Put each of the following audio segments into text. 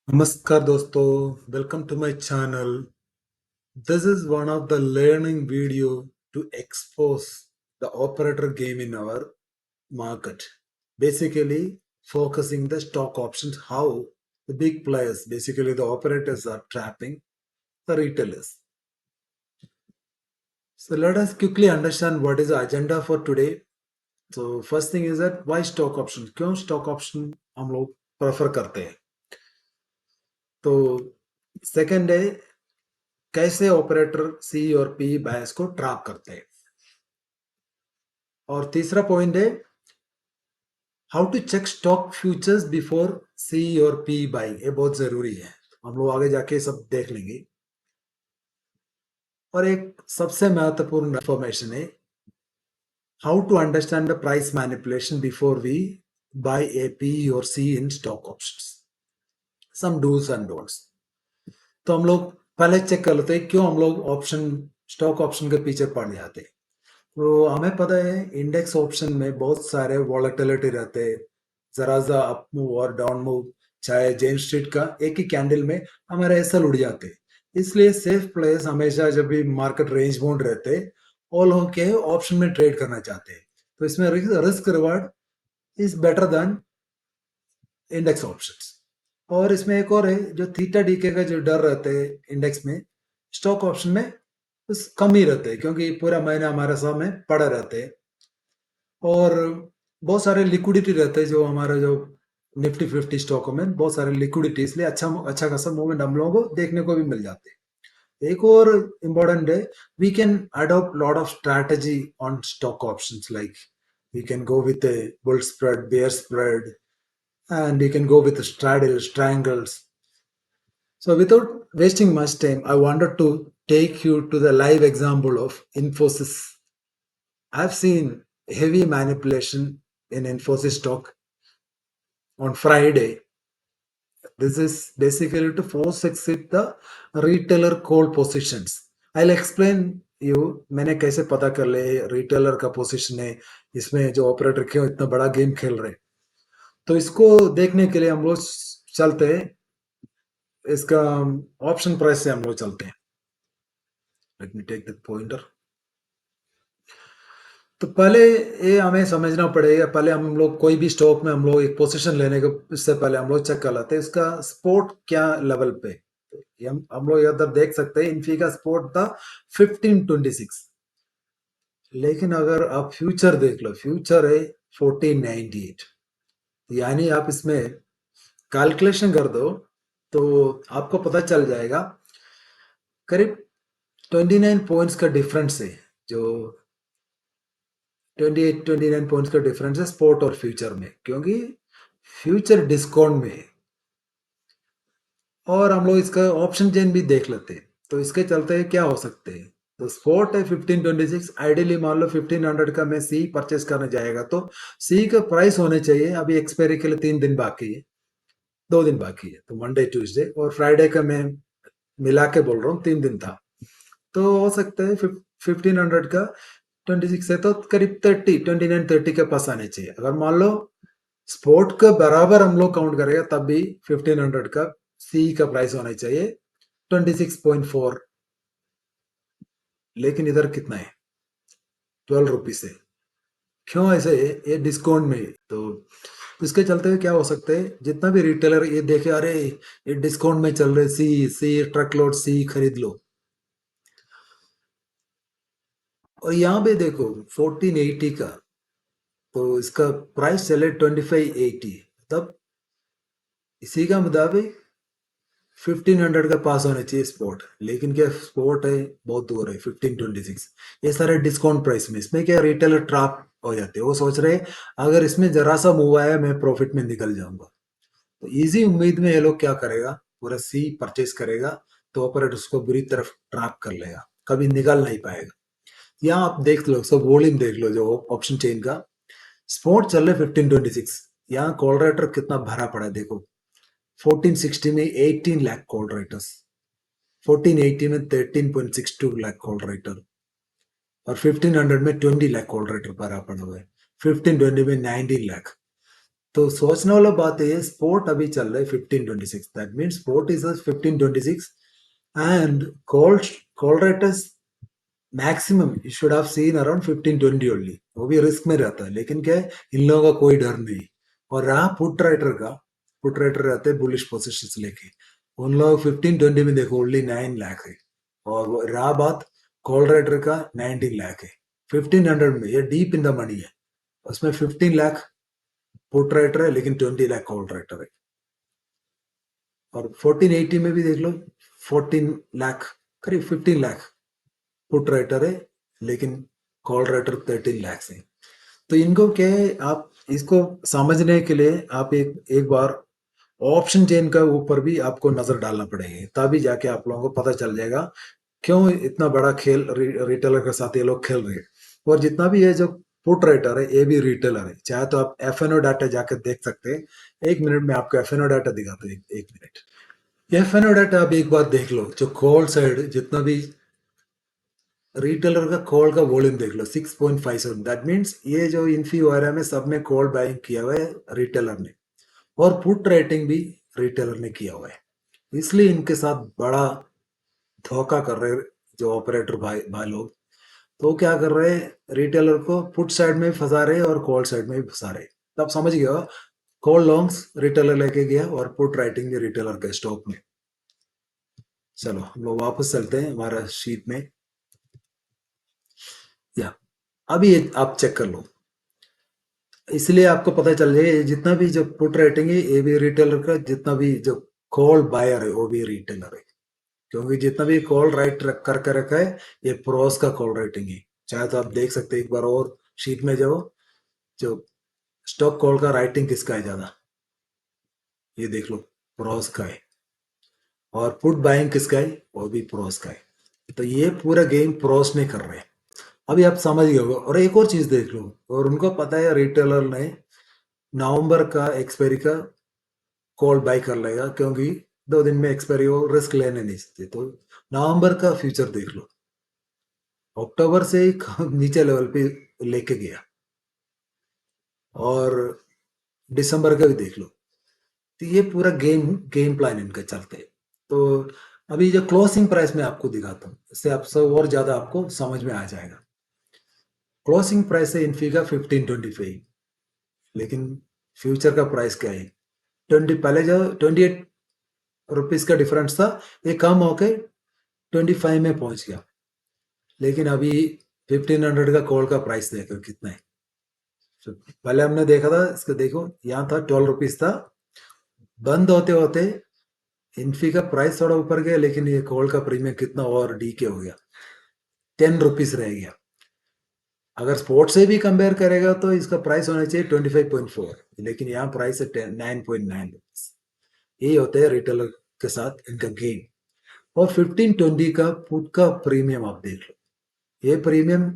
Namaskar dosto, welcome to my channel. This is one of the learning video to expose the operator game in our market. Basically focusing the stock options, how the big players, basically the operators are trapping the retailers. So let us quickly understand what is the agenda for today. So first thing is that why stock options? क्यों stock option हम लोग prefer करते हैं? तो second है कैसे operator सी और P बायस को ट्रैप करते हैं। और तीसरा पॉइंट है how to check stock futures before C और पी बाई। ये बहुत जरूरी है, हम लोग आगे जाके सब देख लेंगे। और एक सबसे महत्वपूर्ण इंफॉर्मेशन है how to understand the price manipulation before we buy a P और C in stock options, some do's and don'ts. तो हम लोग पहले चेक कर लेते हैं क्यों हम लोग ऑप्शन स्टॉक ऑप्शन के पीछे पड़ जाते हैं। तो हमें पता है इंडेक्स ऑप्शन में बहुत सारे वॉलेटिलिटी रहते हैं, जरा सा अप मूव और डाउन मूव, चाहे जेन स्ट्रीट का एक ही कैंडल में हमारे एसएल उड़ जाते हैं। इसलिए सेफ प्लेस हमेशा जब भी मार्केट रेंज बाउंड रहते हैं ऑल होके ऑप्शन में ट्रेड करना चाहते हैं। तो इसमें risk reward is better than index options. और इसमें एक और है जो थीटा डीके का जो डर रहते हैं इंडेक्स में, स्टॉक ऑप्शन में बस कम ही रहते हैं क्योंकि पूरा महीना हमारे सामने पड़े रहते हैं। और बहुत सारे लिक्विडिटी रहते हैं जो हमारा जो निफ्टी 50 स्टॉकों में बहुत सारे लिक्विडिटी, इसलिए अच्छा अच्छा खासा मूवमेंट हम लोगों को देखने को भी मिल जाते हैं। एक और इम्पोर्टेंट है we can adopt lot of strategy on stock options, like we can go with a bull spread, bear spread, and you can go with straddles, triangles. So without wasting much time, I wanted to take you to the live example of Infosys. I've seen heavy manipulation in Infosys stock on Friday. This is basically to force exit the retailer call positions. I'll explain you मैंने कैसे पता कर ले retailer का position है, इसमें जो operator क्यों इतना बड़ा गेम खेल रहे। तो इसको देखने के लिए हम लोग चलते हैं, इसका ऑप्शन प्राइस से हम लोग चलते हैं। Let me take the pointer. तो पहले ये हमें समझना पड़ेगा, पहले हम लोग कोई भी स्टॉक में हम लोग एक पोजीशन लेने के इससे पहले हम लोग चेक कर लेते हैं इसका सपोर्ट क्या लेवल पे। हम लोग इधर देख सकते हैं इन्फी का सपोर्ट था 1526, लेकिन अगर आप फ्यूचर देख लो फ्यूचर है 1498, यानी आप इसमें कैलकुलेशन कर दो तो आपको पता चल जाएगा करीब 29 पॉइंट्स का डिफरेंस है, जो 29 पॉइंट्स का डिफरेंस है स्पोर्ट और फ्यूचर में, क्योंकि फ्यूचर डिस्काउंट में। और हम लोग इसका ऑप्शन चेन भी देख लेते हैं तो इसके चलते क्या हो सकते हैं। तो स्पोर्ट है 1526, आइडियली मान लो 1500 का मैं सी परचेस करने जाएगा तो सी का प्राइस होने चाहिए, अभी एक्सपायरी के लिए 3 दिन बाकी है, 2 दिन बाकी है, तो मंडे ट्यूसडे और फ्राइडे का मैं मिला के बोल रहा हूँ 3 दिन था। तो हो सकता है 1500 का 26 है तो करीब 29 30 के पास आने चाहिए। अगर मान लो स्पोर्ट के बराबर हम लोग काउंट करेगा तब भी 1500 का सी का प्राइस होना चाहिए 26.4, लेकिन इधर कितना है 12 रुपीज है। क्यों ऐसे है? ये डिस्काउंट में है। तो इसके चलते हुए क्या हो सकता है, जितना भी रिटेलर ये देखे अरे ये डिस्काउंट में चल रहे सी सी ट्रक लोड सी खरीद लो, और यहाँ पे देखो 1480 का, तो इसका प्राइस चले 2580, तब इसी का मुताबिक 1500 का पास होना चाहिए स्पॉट, लेकिन क्या स्पॉट है बहुत दूर है 1526। ये सारे डिस्काउंट प्राइस में, इसमें क्या रिटेलर ट्रैप हो जाते हैं, वो सोच रहे हैं अगर इसमें जरा सा मूव आया मैं प्रॉफिट में निकल जाऊंगा। तो इजी उम्मीद में ये लोग क्या करेगा, पूरा सी परचेज करेगा तो ऑपरेटर उसको बुरी तरफ ट्रैप कर लेगा, कभी निकल नहीं पाएगा। यहाँ आप देख लो सब वॉल्यूम देख लो जो ऑप्शन चेन का स्पॉट चल रहा है 1526, यहाँ कॉल राइटर कितना भरा पड़ा है देखो। 1460 में 18 लाख कॉल राइटर्स, 1480 में 13.62 लाख कॉल राइटर, और 1500 में 20 लाख कॉल राइटर भरा पड़ा हुआ है, 1520 में 19 लाख। तो सोचने वाला बात है स्पोर्ट अभी चल रहा है 1526, that mean support is 1526 and call writers maximum you should have seen around 1520 only, वो भी रिस्क में रहता है, लेकिन क्या है इन लोगों का कोई डर नहीं। और रहा पुट राइटर रहते हैं बुलिश पोजिशन लेके, उन लोग 1520 में देखो ओनली 9 लाख है। और रहा बात कॉल राइटर का 19 लाख है 1500 में, ये डीप इन द मनी है। उसमें 15 लाख पुट राइटर है लेकिन 20 लाख कॉल राइटर है। और 1480 में भी देख लो 14 लाख, करीब 15 लाख पुट राइटर है लेकिन कॉल राइटर 13 लाख है। तो इनको क्या है, आप इसको समझने के लिए आप एक एक बार ऑप्शन चेन का ऊपर भी आपको नजर डालना पड़ेगा, तभी जाके आप लोगों को पता चल जाएगा क्यों इतना बड़ा खेल रिटेलर के साथ ये लोग खेल रहे हैं। और जितना भी ये जो पुट राइटर है ये भी रिटेलर है, चाहे तो आप एफ एन ओ डाटा जाकर देख सकते हैं। 1 मिनट में आपको एफ एन ओ डाटा दिखाता हूँ, एक minute. F N O data आप एक बार देख लो, जो कॉल साइड जितना भी रिटेलर का कॉल का वॉल्यूम देख लो 6.57, दैट मीन्स ये जो इन्फी वगैरह में सब में कॉल बाइंग किया हुआ है रिटेलर ने, और पुट राइटिंग भी रिटेलर ने किया हुआ है। इसलिए इनके साथ बड़ा धोखा कर रहे जो ऑपरेटर भाई भाई लोग। तो क्या कर रहे हैं, रिटेलर को पुट साइड में भी फंसा रहे और कॉल साइड में भी फंसा रहे। तो आप समझ गया, कॉल लॉन्ग्स रिटेलर लेके गया और पुट राइटिंग भी रिटेलर के स्टॉक में। चलो हम लोग वापस चलते हैं हमारा शीट में। या अभी आप चेक कर लो, इसलिए आपको पता चल जाए ये जितना भी जो पुट रेटिंग है ये भी रिटेलर का, जितना भी जो कॉल बायर है वो भी रिटेलर है। क्योंकि जितना भी कॉल राइट करके रखा है ये प्रोस का कॉल रेटिंग है। चाहे तो आप देख सकते हैं एक बार और शीट में जाओ, जो स्टॉक कॉल का राइटिंग किसका है ज्यादा, ये देख लो प्रोस का है। और पुट बाइंग किसका है, वो भी प्रोस का है। तो ये पूरा गेम प्रोस ने कर रहे हैं। अभी आप समझ गए होगा। और एक और चीज देख लो, और उनको पता है रिटेलर ने नवंबर का एक्सपायरी का कॉल बाई कर लेगा, क्योंकि 2 दिन में एक्सपायरी हो, रिस्क लेने नहीं सकते। तो नवंबर का फ्यूचर देख लो, अक्टूबर से ही नीचे लेवल पे लेके गया। और दिसंबर का भी देख लो। तो ये पूरा गेम प्लान इनका चलते है। तो अभी जो क्लोजिंग प्राइस में आपको दिखाता हूँ, इससे आप सब और ज्यादा आपको समझ में आ जाएगा। क्लोजिंग प्राइस है इन्फी का 1525, लेकिन फ्यूचर का प्राइस क्या है 20, पहले जो 28 रुपीज का डिफरेंस था ये कम होके 25 में पहुंच गया। लेकिन अभी 1500 का कॉल का प्राइस देखो कितना है। तो पहले हमने देखा था, इसको देखो यहाँ था 12 रुपीज था, बंद होते होते इन्फी का प्राइस थोड़ा ऊपर गया, लेकिन ये कॉल का प्रीमियम कितना और डीके हो गया, 10 रुपीज रह गया। अगर स्पोर्ट से भी कंपेयर करेगा तो इसका प्राइस होना चाहिए 25.4, लेकिन यहाँ प्राइस है 9.9 रुपीज। यही होता है रिटेलर के साथ इनका गेम। और 1520 का पुट का प्रीमियम आप देख लो, ये प्रीमियम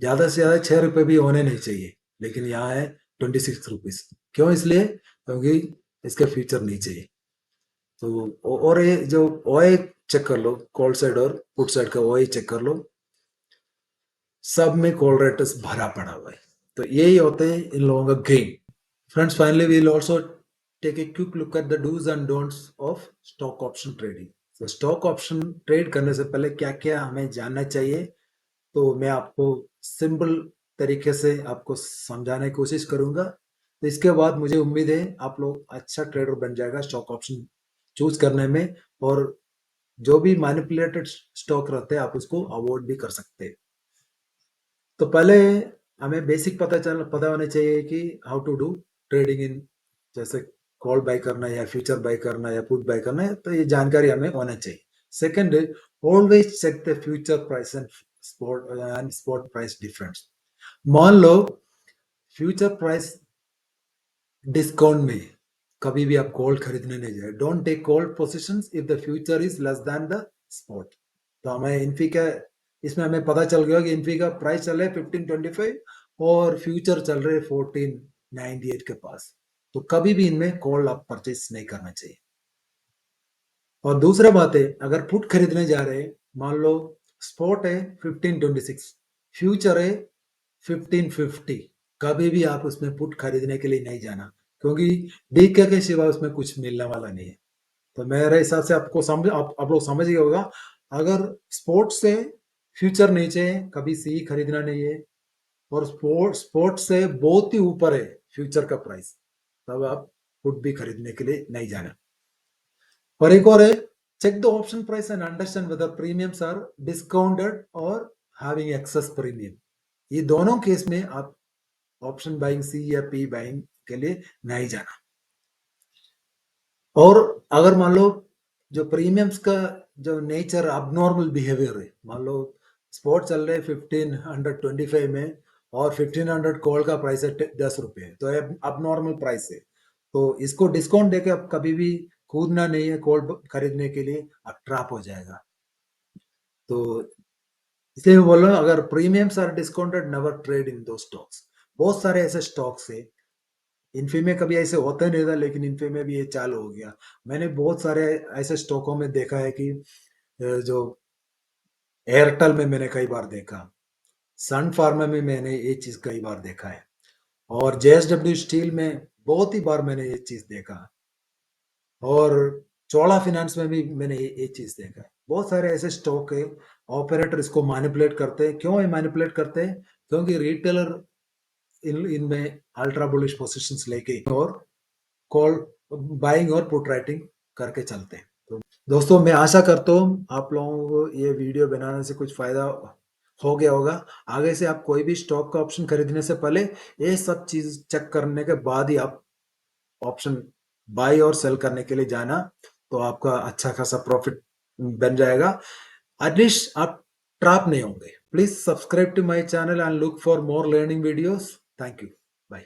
ज्यादा से ज्यादा 6 रुपए भी होने नहीं चाहिए, लेकिन यहाँ है 26 रुपीज। क्यों, इसलिए क्योंकि इसके फ्यूचर नीचे है। तो और ये जो ओए चेक कर लो, कॉल साइड और पुट साइड का ओए चेक कर लो, सब में कॉल रेटस भरा पड़ा हुआ है। तो यही होते हैं इन लोगों का game. Friends, finally we will also take a quick look at the dos and don'ts of stock option trading. तो स्टॉक ऑप्शन ट्रेड करने से पहले क्या क्या हमें जानना चाहिए, तो मैं आपको सिंपल तरीके से आपको समझाने की कोशिश करूंगा। तो इसके बाद मुझे उम्मीद है आप लोग अच्छा ट्रेडर बन जाएगा स्टॉक ऑप्शन चूज करने में, और जो भी मैनिपुलेटेड स्टॉक रहते हैं आप उसको अवॉइड भी कर सकते हैं। तो पहले हमें बेसिक पता होना चाहिए कि how to do trading in, जैसे कॉल बाय करना है या फ्यूचर बाय करना है या पुट बाय करना है, तो ये जानकारी हमें होना चाहिए। Second, always check the future price and spot price difference. मान लो फ्यूचर प्राइस डिस्काउंट में कभी भी आप गोल्ड खरीदने नहीं जाए, don't take gold positions if the future is less than the spot. तो हमें इन्फी का, इसमें हमें पता चल गया कि इन्फी का प्राइस चल रहा है 1525 और फ्यूचर चल रहे 1498 के पास। तो कभी भी इनमें कॉल आप परचेस नहीं करना चाहिए। और दूसरा बात है, अगर पुट खरीदने जा रहे हैं, मान लो स्पॉट है 1526, फ्यूचर है 1550, कभी भी आप उसमें पुट खरीदने के लिए नहीं जाना, क्योंकि डीके के सिवा उसमें कुछ मिलने वाला नहीं है। तो मेरे हिसाब से आपको समझ आप लोग समझ गए होगा, अगर स्पोर्ट्स से फ्यूचर नहीं चाहिए कभी सी खरीदना नहीं है, और स्पोर्ट्स से बहुत ही ऊपर है फ्यूचर का प्राइस, तब आप फुट भी खरीदने के लिए नहीं जाना। और एक और है, check the option price and understand whether premiums are discounted और हैविंग एक्सेस प्रीमियम। ये दोनों केस में आप ऑप्शन बाइंग सी या पी बाइंग के लिए नहीं जाना। और अगर मान लो जो प्रीमियम्स का जो नेचर अबनॉर्मल बिहेवियर है, मान लो स्पोर्ट चल रहे 1525 में और 1500 कॉल का प्राइस है 10 रुपये, तो अबनॉर्मल प्राइस है, तो इसको डिस्काउंट देके आप कभी भी कूदना नहीं है कॉल खरीदने के लिए, आप ट्रैप हो जाएगा। तो इसलिए मैं बोल रहा हूँ, अगर premiums are discounted never trade in those stocks. बहुत सारे ऐसे स्टॉक्स है, इन्फी में कभी ऐसे होता नहीं था, लेकिन इन्फी में भी ये चालू हो गया। मैंने बहुत सारे ऐसे स्टॉकों में देखा है कि जो एयरटेल में मैंने कई बार देखा, सन फार्मा में मैंने ये चीज कई बार देखा है, और जेएसडब्ल्यू स्टील में बहुत ही बार मैंने ये चीज देखा, और चोला फाइनेंस में भी मैंने ये चीज देखा है। बहुत सारे ऐसे स्टॉक है, ऑपरेटर इसको मैनिपुलेट करते हैं। क्यों ये मैनिपुलेट करते हैं? क्योंकि रिटेलर इनमें अल्ट्रा बुलिश पोजीशंस लेके और कॉल बाइंग और पुट राइटिंग करके चलते हैं। तो दोस्तों, मैं आशा करता हूँ आप लोगों को ये वीडियो बनाने से कुछ फायदा हो गया होगा। आगे से आप कोई भी स्टॉक का ऑप्शन खरीदने से पहले ये सब चीज चेक करने के बाद ही आप ऑप्शन बाई और सेल करने के लिए जाना, तो आपका अच्छा खासा प्रॉफिट बन जाएगा। एटलीस्ट आप ट्रैप नहीं होंगे। Please subscribe to my channel and look for more learning videos. Thank you.